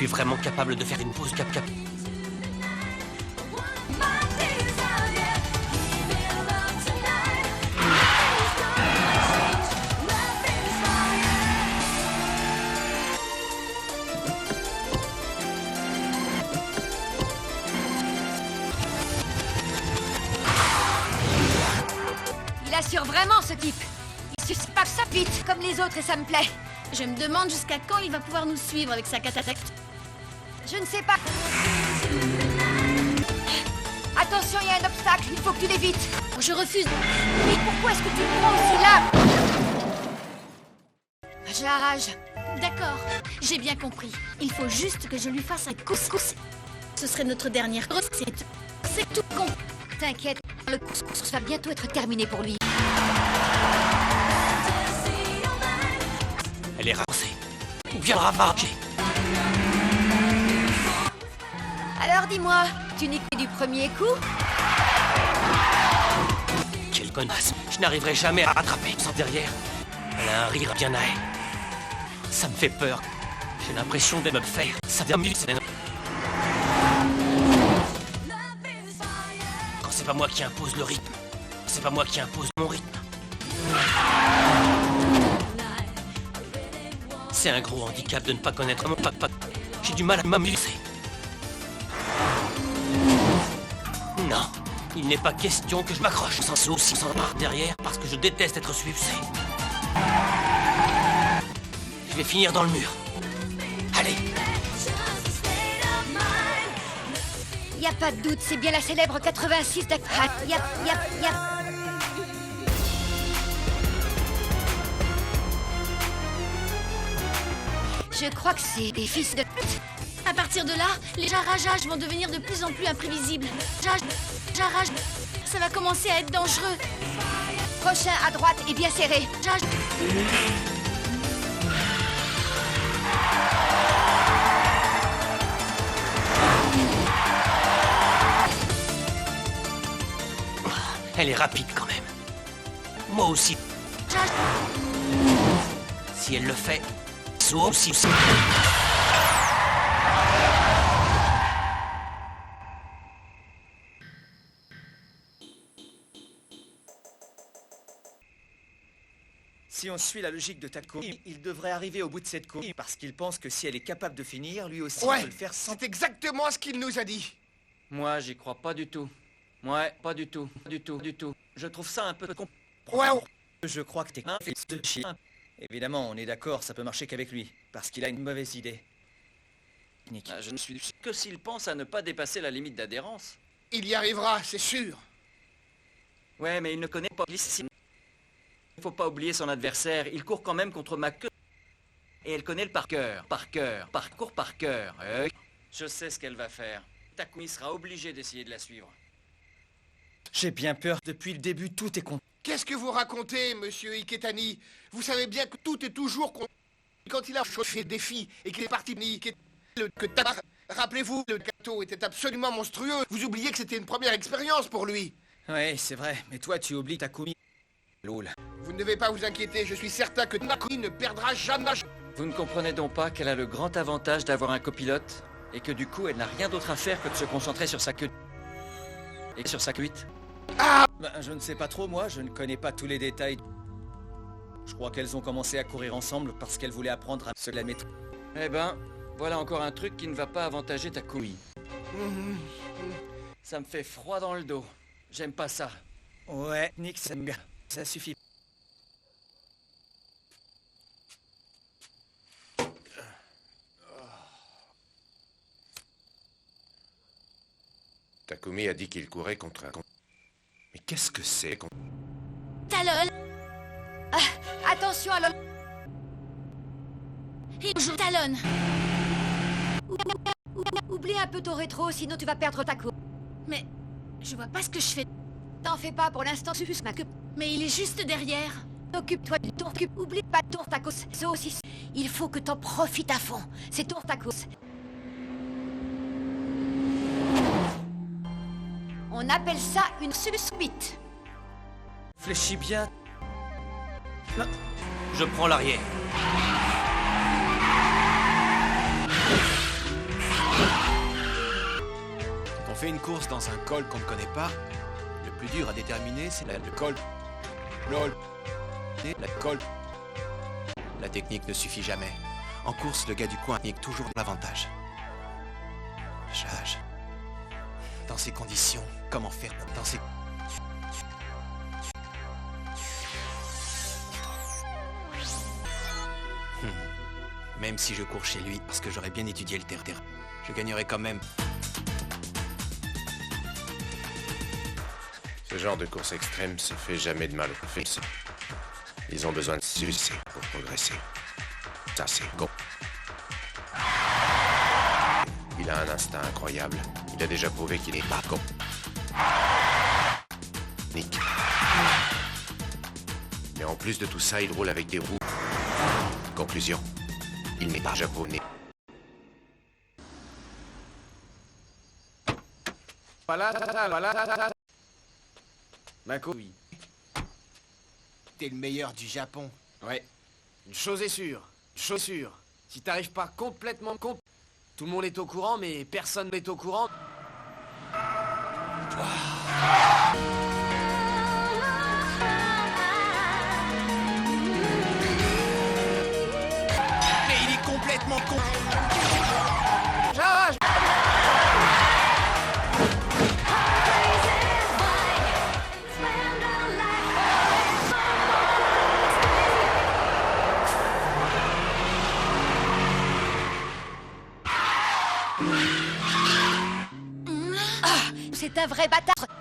suis vraiment capable de faire une pause cap. Il assure vraiment ce type. Il suce pas ça vite, comme les autres, et ça me plaît. Je me demande jusqu'à quand il va pouvoir nous suivre avec sa catataque. Je ne sais pas. Attention, il y a un obstacle, il faut que tu l'évites. Je refuse. Mais pourquoi est-ce que tu me prends aussi là? J'ai la rage. D'accord, j'ai bien compris. Il faut juste que je lui fasse un couscous. Ce serait notre dernière recette. C'est tout con. T'inquiète, le couscous va bientôt être terminé pour lui. Elle est rincée. Ou bien ravagée. Alors dis-moi, tu niques du premier coup? Quelle connasse. Je n'arriverai jamais à rattraper sans derrière. Elle a un rire bien à elle. Ça me fait peur. J'ai l'impression de me faire. Ça m'amuse. Quand c'est pas moi qui impose le rythme. C'est pas moi qui impose mon rythme. C'est un gros handicap de ne pas connaître mon papa. J'ai du mal à m'amuser. Non, il n'est pas question que je m'accroche sans souci, sans barre derrière, parce que je déteste être sucé. Je vais finir dans le mur. Allez. Y a pas de doute, c'est bien la célèbre 86 d'Akrat. Yap. Je crois que c'est des fils de pute. À partir de là, les jarages vont devenir de plus en plus imprévisibles. Jarage, ça va commencer à être dangereux. Prochain à droite et bien serré. Elle est rapide quand même. Moi aussi. Si elle le fait, soit aussi. Si on suit la logique de Takumi, il devrait arriver au bout de cette course parce qu'il pense que si elle est capable de finir, lui aussi peut le faire sans... C'est exactement ce qu'il nous a dit. Moi, j'y crois pas du tout. Ouais, pas du tout. Je trouve ça un peu Ouais, Je crois que t'es un fils de chien. Évidemment, on est d'accord, ça peut marcher qu'avec lui, parce qu'il a une mauvaise idée. Je ne suis que s'il pense à ne pas dépasser la limite d'adhérence. il y arrivera, c'est sûr. Ouais, mais il ne connaît pas l'ici. Il faut pas oublier son adversaire, il court quand même contre ma queue. Et elle connaît le parcours par cœur. Je sais ce qu'elle va faire. Takumi sera obligé d'essayer de la suivre. J'ai bien peur, depuis le début, tout est con. Qu'est-ce que vous racontez, monsieur Iketani? Vous savez bien que tout est toujours con... Quand il a chauffé le défi et qu'il est parti rappelez-vous, le gâteau était absolument monstrueux. Vous oubliez que c'était une première expérience pour lui. Ouais, c'est vrai, mais toi tu oublies Takumi. Lol. Vous ne devez pas vous inquiéter, je suis certain que Takumi ne perdra jamais. Vous ne comprenez donc pas qu'elle a le grand avantage d'avoir un copilote et que du coup elle n'a rien d'autre à faire que de se concentrer sur sa queue et sur sa cuite. Ben, je ne sais pas trop, moi, je ne connais pas tous les détails. Je crois qu'elles ont commencé à courir ensemble parce qu'elles voulaient apprendre à se la mettre. Eh ben, voilà encore un truc qui ne va pas avantager Takumi. Ça me fait froid dans le dos. J'aime pas ça. Ouais, Nick Senga, ça suffit. Takumi a dit qu'il courait contre un... Mais qu'est-ce que c'est Talon. Attention à l'homme. Il joue Talon. Oublie un peu ton rétro, sinon tu vas perdre ta course. Mais je vois pas ce que je fais. T'en fais pas pour l'instant, suce ma queue. Mais il est juste derrière. Occupe-toi du tour. Oublie pas de tour tacos. Ça aussi, il faut que t'en profites à fond. C'est tour tacos. On appelle ça une suite. Fléchis bien. Je prends l'arrière. Quand on fait une course dans un col qu'on ne connaît pas, le plus dur à déterminer, c'est le col. La col. La technique ne suffit jamais. En course, le gars du coin nique toujours l'avantage. Dans ces conditions, comment faire dans ces... Même si je cours chez lui, parce que j'aurais bien étudié le terrain, je gagnerais quand même. Ce genre de course extrême se fait jamais de mal aux fils. Ils ont besoin de succès pour progresser. Ça, c'est con. Il a un instinct incroyable. Il a déjà prouvé qu'il est pas con. Nick. Mais en plus de tout ça, il roule avec des roues. Conclusion. Il n'est pas japonais. Voilà. Mako, oui. T'es le meilleur du Japon. Ouais. Une chose est sûre. Si t'arrives pas complètement tout le monde est au courant, mais personne n'est au courant. Mais il est complètement con. C'est un vrai bâtard.